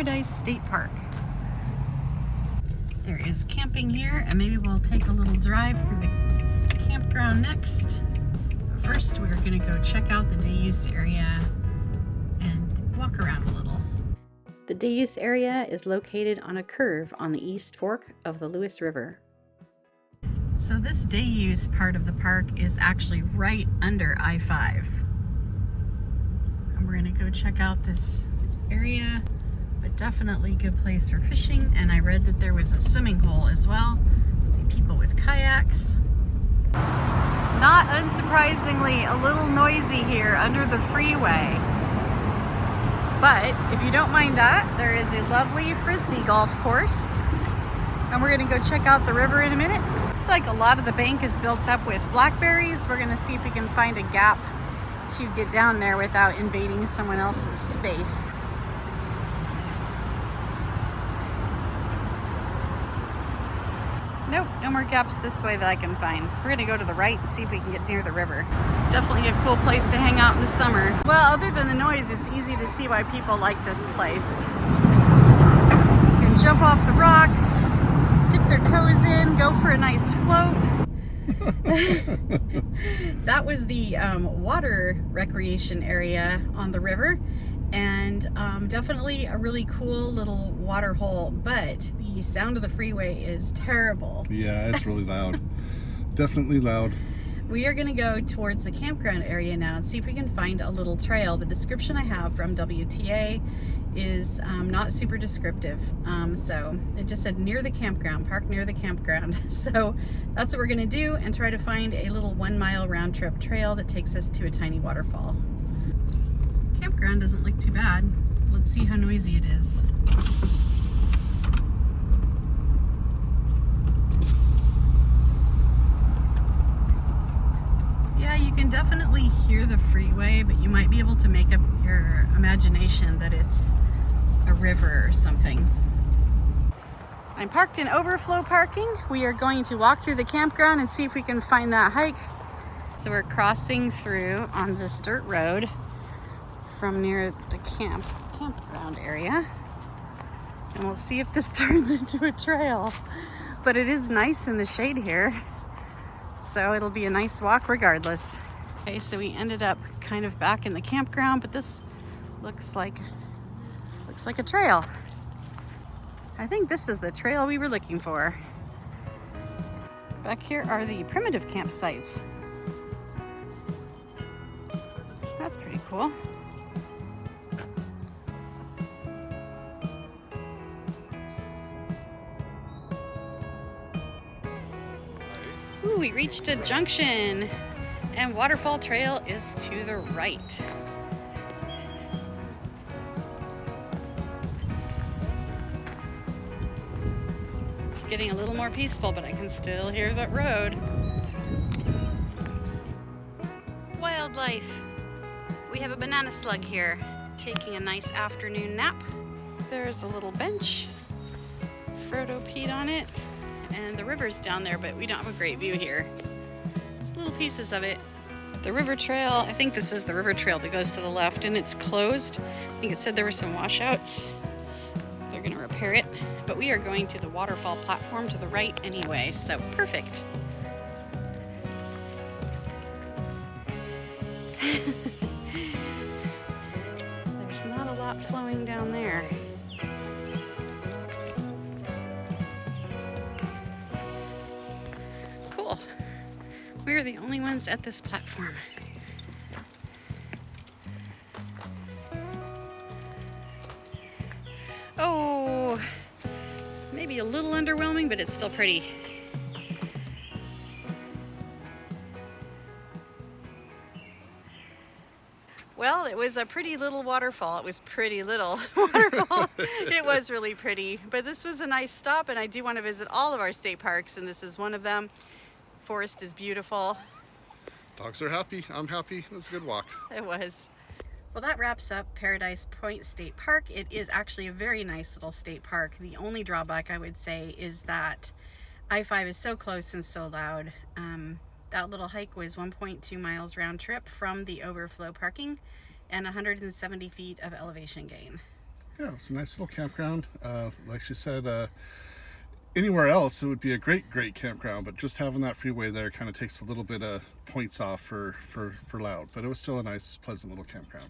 Paradise State Park. There is camping here, and maybe we'll take a little drive through the campground next. First, we're going to go check out the day use area and walk around a little. The day use area is located on a curve on the east fork of the Lewis River. So this day use part of the park is actually right under I-5. And we're going to go check out this area, but definitely a good place for fishing. And I read that there was a swimming hole as well. See people with kayaks. Not unsurprisingly, a little noisy here under the freeway. But if you don't mind that, there is a lovely frisbee golf course. And we're gonna go check out the river in a minute. Looks like a lot of the bank is built up with blackberries. We're gonna see if we can find a gap to get down there without invading someone else's space. Nope, no more gaps this way that I can find. We're gonna go to the right and see if we can get near the river. It's definitely a cool place to hang out in the summer. Well, other than the noise, it's easy to see why people like this place. You can jump off the rocks, dip their toes in, go for a nice float. That was the water recreation area on the river, and definitely a really cool little water hole, but the sound of the freeway is terrible. Yeah, it's really loud. Definitely loud. We are going to go towards the campground area now and see if we can find a little trail. The description I have from WTA is not super descriptive, so it just said near the campground, park near the campground. So that's what we're going to do, and try to find a little 1 mile round trip trail that takes us to a tiny waterfall. Campground doesn't look too bad. Let's see how noisy it is. Yeah, you can definitely hear the freeway, but you might be able to make up your imagination that it's a river or something. I'm parked in overflow parking. We are going to walk through the campground and see if we can find that hike. So we're crossing through on this dirt road from near the campground area. And we'll see if this turns into a trail. But it is nice in the shade here, so it'll be a nice walk regardless. Okay, so we ended up kind of back in the campground, but this looks like a trail. I think this is the trail we were looking for. Back here are the primitive campsites. That's pretty cool. Ooh, we reached a junction, and Waterfall Trail is to the right. Getting a little more peaceful, but I can still hear that road. Wildlife. We have a banana slug here, taking a nice afternoon nap. There's a little bench. Frodo peed on it. And the river's down there, but we don't have a great view here. It's little pieces of it. The river trail, I think this is the river trail that goes to the left, and it's closed. I think it said there were some washouts. They're gonna repair it. But we are going to the waterfall platform to the right anyway, so perfect. There's not a lot flowing down there. Cool. We're the only ones at this platform. Oh, maybe a little underwhelming, but it's still pretty. Well, it was a pretty little waterfall. It was pretty little waterfall. It was really pretty, but this was a nice stop, and I do want to visit all of our state parks, and this is one of them. Forest is beautiful. Dogs are happy. I'm happy. It was a good walk. It was. Well, that wraps up Paradise Point State Park. It is actually a very nice little state park. The only drawback I would say is that I-5 is so close and so loud. That little hike was 1.2 miles round trip from the overflow parking and 170 feet of elevation gain. Yeah, it's a nice little campground. Like she said, anywhere else it would be a great campground, but just having that freeway there kind of takes a little bit of points off for Loud. But it was still a nice, pleasant little campground.